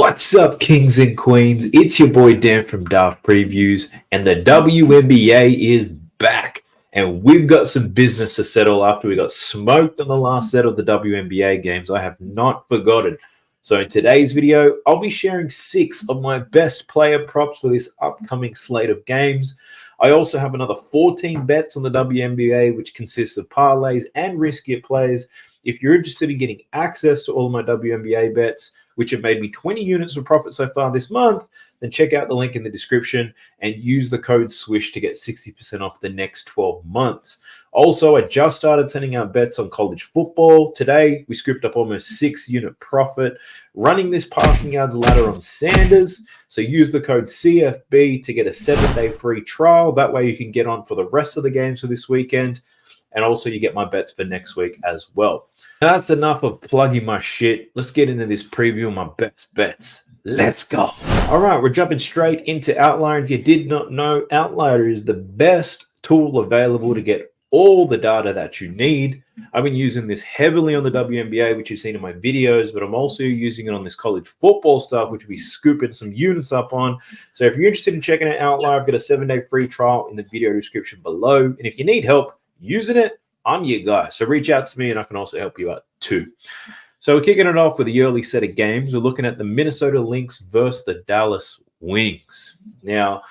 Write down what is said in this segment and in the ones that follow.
What's up, kings and queens? It's your boy Dan from Daft Previews, and the WNBA is back. And we've got some business to settle after we got smoked on the last set of the WNBA games. I have not forgotten. So in today's video, I'll be sharing 6 of my best player props for this upcoming slate of games. I also have another 14 bets on the WNBA, which consists of parlays and riskier plays. If you're interested in getting access to all of my WNBA bets, which have made me 20 units of profit so far this month, then check out the link in the description and use the code SWISH to get 60% off the next 12 months. Also, I just started sending out bets on college football. Today, we scooped up almost 6-unit profit running this passing yards ladder on Sanders. So use the code CFB to get a 7-day free trial. That way you can get on for the rest of the games for this weekend. And also you get my bets for next week as well. That's enough of plugging my shit. Let's get into this preview of my best bets. Let's go. All right, we're jumping straight into Outlier. If you did not know, Outlier is the best tool available to get all the data that you need. I've been using this heavily on the WNBA, which you've seen in my videos, but I'm also using it on this college football stuff, which we'll be scooping some units up on. So if you're interested in checking out Outlier, I've got a 7-day free trial in the video description below. And if you need help using it, I'm your guy. So reach out to me and I can also help you out too. So we're kicking it off with the early set of games. We're looking at the Minnesota Lynx versus the Dallas Wings. Now,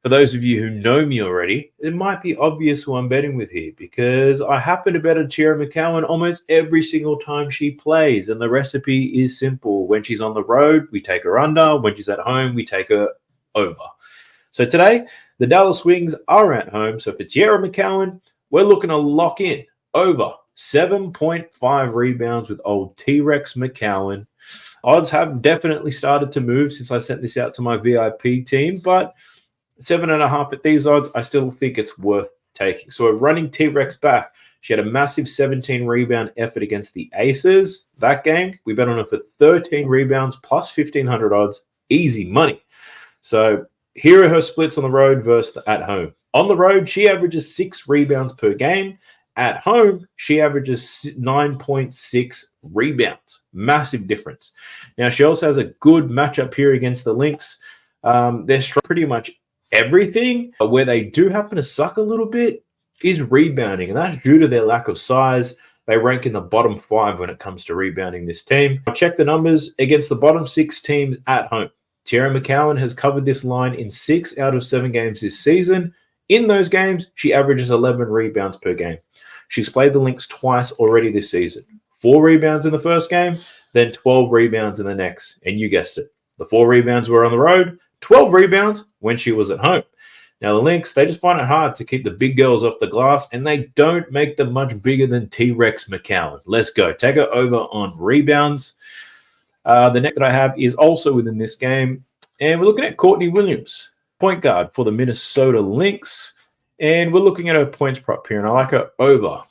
for those of you who know me already, it might be obvious who I'm betting with here because I happen to bet on Tierra McCowan almost every single time she plays. And the recipe is simple. When she's on the road, we take her under. When she's at home, we take her over. So today, the Dallas Wings are at home. So for Tierra McCowan, we're looking to lock in over 7.5 rebounds with old T-Rex McCowan. Odds have definitely started to move since I sent this out to my VIP team, but 7.5 at these odds, I still think it's worth taking. So we're running T-Rex back. She had a massive 17 rebound effort against the Aces. That game, we bet on her for 13 rebounds plus 1,500 odds. Easy money. So here are her splits on the road versus at home. On the road, she averages 6 rebounds per game. At home, she averages 9.6 rebounds. Massive difference. Now, she also has a good matchup here against the Lynx. They're strong pretty much everything. But where they do happen to suck a little bit is rebounding, and that's due to their lack of size. They rank in the bottom 5 when it comes to rebounding, this team. I'll check the numbers against the bottom 6 teams at home. Tierra McCowan has covered this line in 6 out of 7 games this season. In those games, she averages 11 rebounds per game. She's played the Lynx twice already this season. 4 rebounds in the first game, then 12 rebounds in the next. And you guessed it. The 4 rebounds were on the road, 12 rebounds when she was at home. Now, the Lynx, they just find it hard to keep the big girls off the glass, and they don't make them much bigger than T-Rex McCowan. Let's go. Take her over on rebounds. The next that I have is also within this game, and we're looking at Courtney Williams, point guard for the Minnesota Lynx, and we're looking at her points prop here, and I like her over.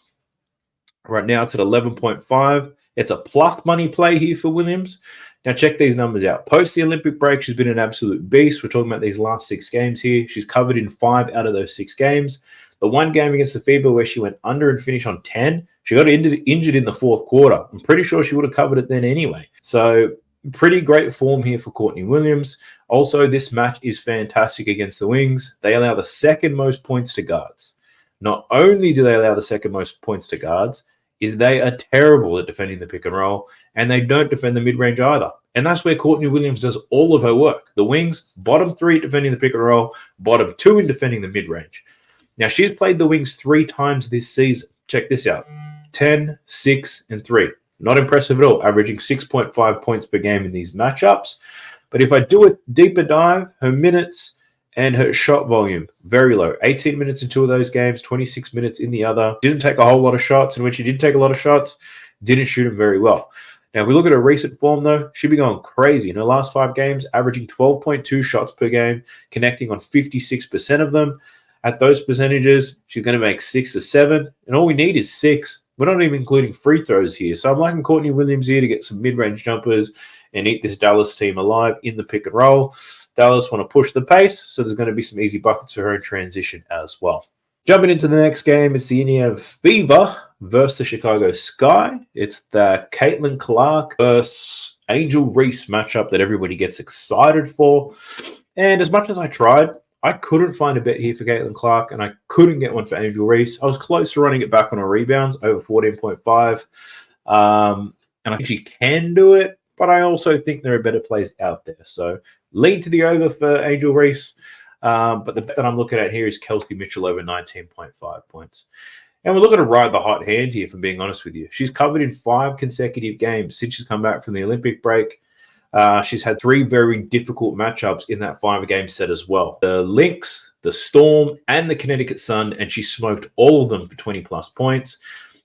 Right now, it's at 11.5. It's a plus money play here for Williams. Now, check these numbers out. Post the Olympic break, she's been an absolute beast. We're talking about these last 6 games here. She's covered in 5 out of those 6 games. The one game against the FIBA where she went under and finished on 10, she got injured in the 4th quarter. I'm pretty sure she would have covered it then anyway. So pretty great form here for Courtney Williams. Also, this match is fantastic against the Wings. They allow the 2nd most points to guards. Not only do they allow the 2nd most points to guards, is they are terrible at defending the pick and roll, and they don't defend the mid-range either. And that's where Courtney Williams does all of her work. The Wings, bottom 3 at defending the pick and roll, bottom 2 in defending the mid-range. Now, she's played the Wings 3 times this season. Check this out. 10, 6, and 3. Not impressive at all, averaging 6.5 points per game in these matchups. But if I do a deeper dive, her minutes and her shot volume, very low. 18 minutes in 2 of those games, 26 minutes in the other. Didn't take a whole lot of shots, and when she did take a lot of shots, didn't shoot them very well. Now, if we look at her recent form, though, she'd be going crazy. In her last 5 games, averaging 12.2 shots per game, connecting on 56% of them. At those percentages, she's going to make 6 to 7, and all we need is 6. We're not even including free throws here. So I'm liking Courtney Williams here to get some mid-range jumpers and eat this Dallas team alive in the pick and roll. Dallas want to push the pace, so there's going to be some easy buckets for her in transition as well. Jumping into the next game, it's the Indiana Fever versus the Chicago Sky. It's the Caitlin Clark versus Angel Reese matchup that everybody gets excited for. And as much as I tried, I couldn't find a bet here for Caitlin Clark, and I couldn't get one for Angel Reese. I was close to running it back on her rebounds, over 14.5. And I think she can do it, but I also think there are better plays out there. So lean to the over for Angel Reese. But the bet that I'm looking at here is Kelsey Mitchell over 19.5 points. And we're looking to ride the hot hand here, if I'm being honest with you. She's covered in 5 consecutive games since she's come back from the Olympic break. She's had 3 very difficult matchups in that 5-game set as well. The Lynx, the Storm, and the Connecticut Sun, and she smoked all of them for 20-plus points.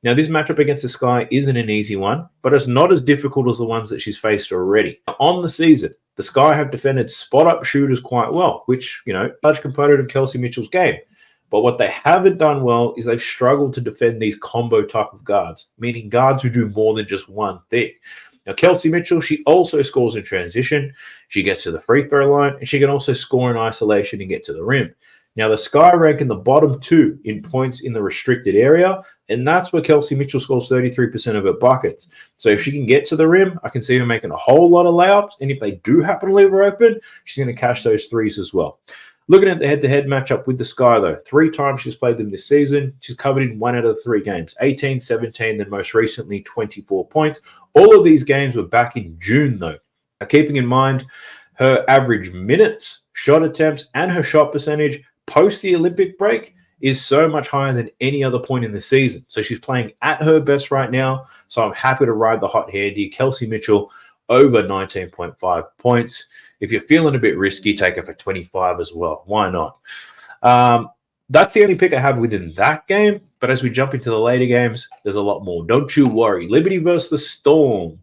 Now, this matchup against the Sky isn't an easy one, but it's not as difficult as the ones that she's faced already. On the season, the Sky have defended spot-up shooters quite well, which, large component of Kelsey Mitchell's game. But what they haven't done well is they've struggled to defend these combo type of guards, meaning guards who do more than just one thing. Now, Kelsey Mitchell, she also scores in transition. She gets to the free throw line, and she can also score in isolation and get to the rim. Now, the Sky rank in the bottom 2 in points in the restricted area, and that's where Kelsey Mitchell scores 33% of her buckets. So if she can get to the rim, I can see her making a whole lot of layups, and if they do happen to leave her open, she's going to cash those threes as well. Looking at the head-to-head matchup with the Sky, though, 3 times she's played them this season. She's covered in 1 out of the 3 games, 18, 17, then most recently 24 points. All of these games were back in June, though. Now, keeping in mind her average minutes, shot attempts, and her shot percentage post the Olympic break is so much higher than any other point in the season. So she's playing at her best right now. So I'm happy to ride the hot hand here. Kelsey Mitchell over 19.5 points. If you're feeling a bit risky, take it for 25 as well. Why not? That's the only pick I have within that game. But as we jump into the later games, there's a lot more. Don't you worry. Liberty versus the Storm.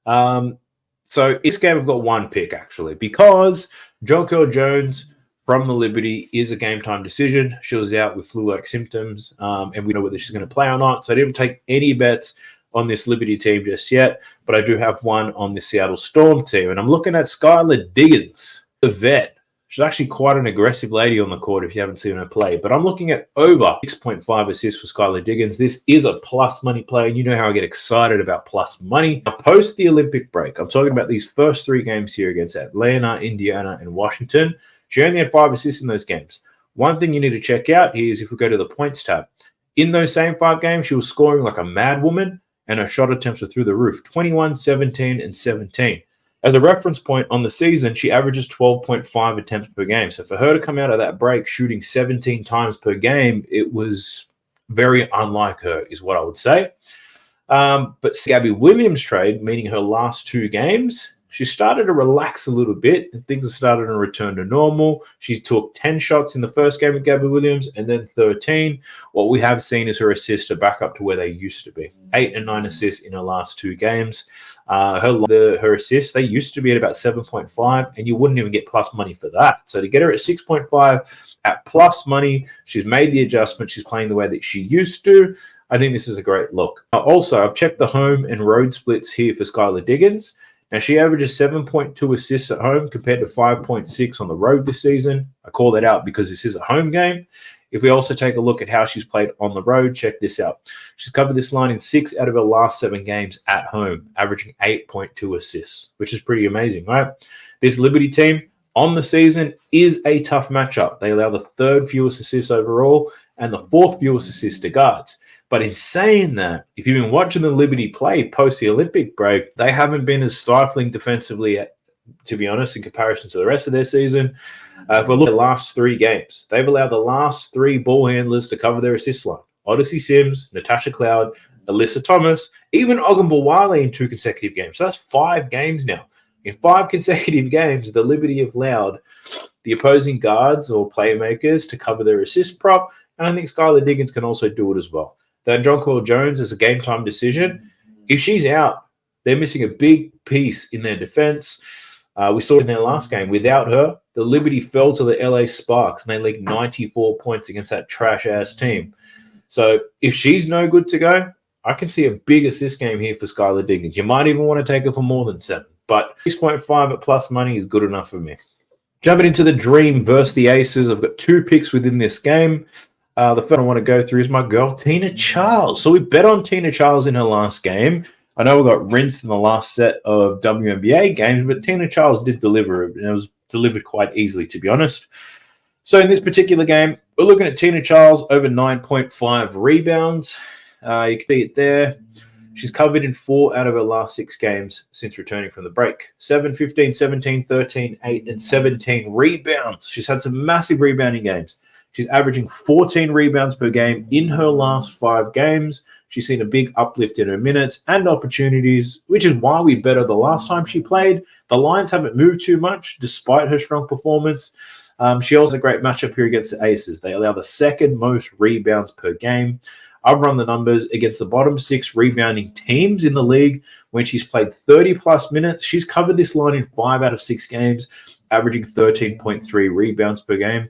So this game I've got 1 pick, actually, because Jonquel Jones from the Liberty is a game time decision. She was out with flu-like symptoms, and we know whether she's going to play or not. So I didn't take any bets on this Liberty team just yet, but I do have one on the Seattle Storm team. And I'm looking at Skylar Diggins, the vet. She's actually quite an aggressive lady on the court if you haven't seen her play. But I'm looking at over 6.5 assists for Skylar Diggins. This is a plus money play, and you know how I get excited about plus money. Now, post the Olympic break, I'm talking about these first 3 games here against Atlanta, Indiana, and Washington. She only had 5 assists in those games. One thing you need to check out here is if we go to the points tab. In those same 5 games, she was scoring like a mad woman, and her shot attempts were through the roof, 21, 17, and 17. As a reference point on the season, she averages 12.5 attempts per game. So for her to come out of that break shooting 17 times per game, it was very unlike her, is what I would say. But Gabby Williams trade, meaning her last 2 games, she started to relax a little bit and things are starting to return to normal. She took 10 shots in the first game with Gabby Williams and then 13. What we have seen is her assists are back up to where they used to be. 8 and 9 assists in her last 2 games. Her assists, they used to be at about 7.5, and you wouldn't even get plus money for that. So to get her at 6.5 at plus money, she's made the adjustment. She's playing the way that she used to. I think this is a great look. Also, I've checked the home and road splits here for Skylar Diggins. Now, she averages 7.2 assists at home compared to 5.6 on the road this season. I call that out because this is a home game. If we also take a look at how she's played on the road, check this out. She's covered this line in 6 out of her last 7 games at home, averaging 8.2 assists, which is pretty amazing, right? This Liberty team on the season is a tough matchup. They allow the 3rd fewest assists overall and the 4th fewest assists to guards. But in saying that, if you've been watching the Liberty play post the Olympic break, they haven't been as stifling defensively, to be honest, in comparison to the rest of their season. If we look at the last 3 games, they've allowed the last 3 ball handlers to cover their assist line. Odyssey Sims, Natasha Cloud, Alyssa Thomas, even Ogunbowale in 2 consecutive games. So that's 5 games now. In 5 consecutive games, the Liberty have allowed the opposing guards or playmakers to cover their assist prop, and I think Skylar Diggins can also do it as well. That Jonquel Jones is a game time decision. If she's out, they're missing a big piece in their defense. We saw it in their last game. Without her, the Liberty fell to the LA Sparks, and they leaked 94 points against that trash-ass team. So if she's no good to go, I can see a big assist game here for Skylar Diggins. You might even want to take her for more than 7. But 6.5 at plus money is good enough for me. Jumping into the Dream versus the Aces, I've got 2 picks within this game. The first I want to go through is my girl, Tina Charles. So we bet on Tina Charles in her last game. I know we got rinsed in the last set of WNBA games, but Tina Charles did deliver, and it was delivered quite easily, to be honest. So in this particular game, we're looking at Tina Charles over 9.5 rebounds. You can see it there. She's covered in 4 out of her last 6 games since returning from the break. 7, 15, 17, 13, 8, and 17 rebounds. She's had some massive rebounding games. She's averaging 14 rebounds per game in her last 5 games. She's seen a big uplift in her minutes and opportunities, which is why we bet her the last time she played. The Lions haven't moved too much despite her strong performance. She also had a great matchup here against the Aces. They allow the second most rebounds per game. I've run the numbers against the bottom 6 rebounding teams in the league. When she's played 30-plus minutes, she's covered this line in 5 out of 6 games, averaging 13.3 rebounds per game.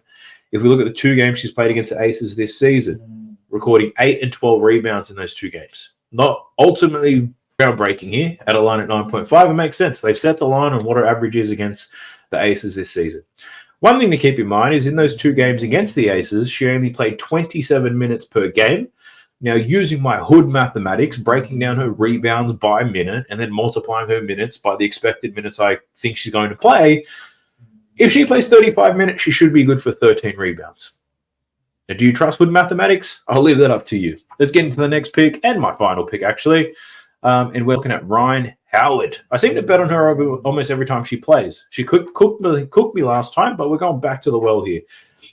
If we look at the 2 games she's played against the Aces this season, recording 8 and 12 rebounds in those 2 games. Not ultimately groundbreaking here at a line at 9.5. It makes sense. They've set the line on what her average is against the Aces this season. One thing to keep in mind is in those 2 games against the Aces, she only played 27 minutes per game. Now, using my hood mathematics, breaking down her rebounds by minute and then multiplying her minutes by the expected minutes I think she's going to play, if she plays 35 minutes, she should be good for 13 rebounds. Now, do you trust hood mathematics? I'll leave that up to you. Let's get into the next pick and my final pick, actually. And we're looking at Rhyne Howard. I seem to bet on her over almost every time she plays. She cooked me last time, but we're going back to the well here.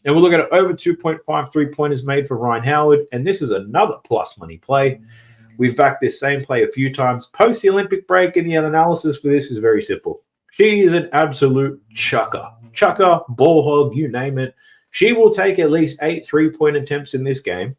And we're looking at over 2.5 3-pointers made for Rhyne Howard. And this is another plus money play. We've backed this same play a few times post the Olympic break, and the analysis for this is very simple. She is an absolute chucker. Chucker, ball hog, you name it. She will take at least 8 3-point attempts in this game.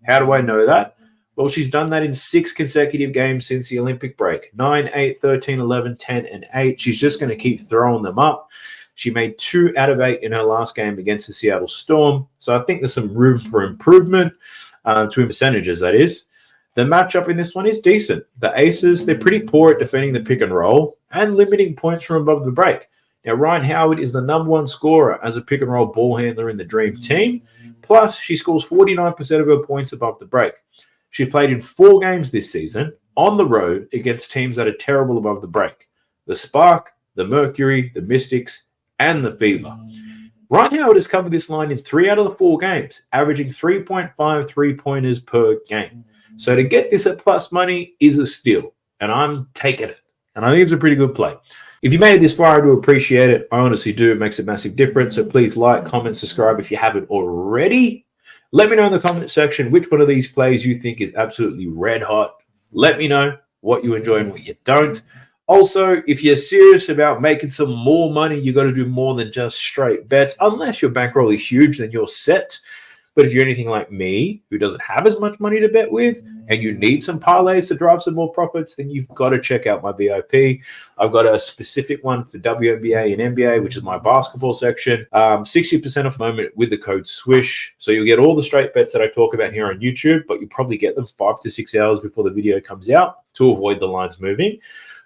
How do I know that? Well, she's done that in 6 consecutive games since the Olympic break. 9, 8, 13, 11, 10, and 8. She's just going to keep throwing them up. She made 2 out of 8 in her last game against the Seattle Storm. So I think there's some room for improvement to percentages, that is. The matchup in this one is decent. The Aces, they're pretty poor at defending the pick and roll and limiting points from above the break. Now, Rhyne Howard is the #1 scorer as a pick and roll ball handler in the Dream Team. Plus, she scores 49% of her points above the break. She played in 4 games this season on the road against teams that are terrible above the break. The Spark, the Mercury, the Mystics, and the Fever. Rhyne Howard has covered this line in 3 out of the 4 games, averaging 3.5 3-pointers per game. So to get this at plus money is a steal, and I'm taking it. And I think it's a pretty good play. If you made it this far, I do appreciate it. I honestly do. It makes a massive difference. So please like, comment, subscribe if you haven't already. Let me know in the comment section which one of these plays you think is absolutely red hot. Let me know what you enjoy and what you don't. Also, if you're serious about making some more money, you got to do more than just straight bets. Unless your bankroll is huge, then you're set. But if you're anything like me, who doesn't have as much money to bet with, and you need some parlays to drive some more profits, then you've got to check out my VIP. I've got a specific one for WNBA and NBA, which is my basketball section. 60% off the moment with the code SWISH. So you'll get all the straight bets that I talk about here on YouTube, but you'll probably get them 5 to 6 hours before the video comes out to avoid the lines moving.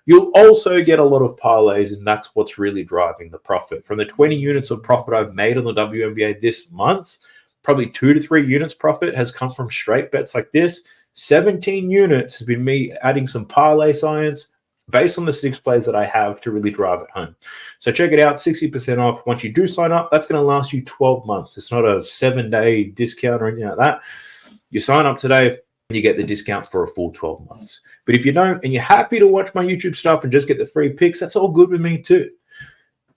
You'll also get a lot of parlays, and that's what's really driving the profit. From the 20 units of profit I've made on the WNBA this month, probably 2 to 3 units profit has come from straight bets like this. 17 units has been me adding some parlay science based on the 6 plays that I have to really drive it home. So check it out, 60% off. Once you do sign up, that's going to last you 12 months. It's not a 7-day discount or anything like that. You sign up today, you get the discount for a full 12 months. But if you don't, and you're happy to watch my YouTube stuff and just get the free picks, that's all good with me too.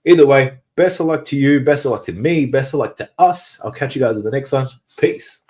Either way, best of luck to you, best of luck to me, best of luck to us. I'll catch you guys in the next one. Peace.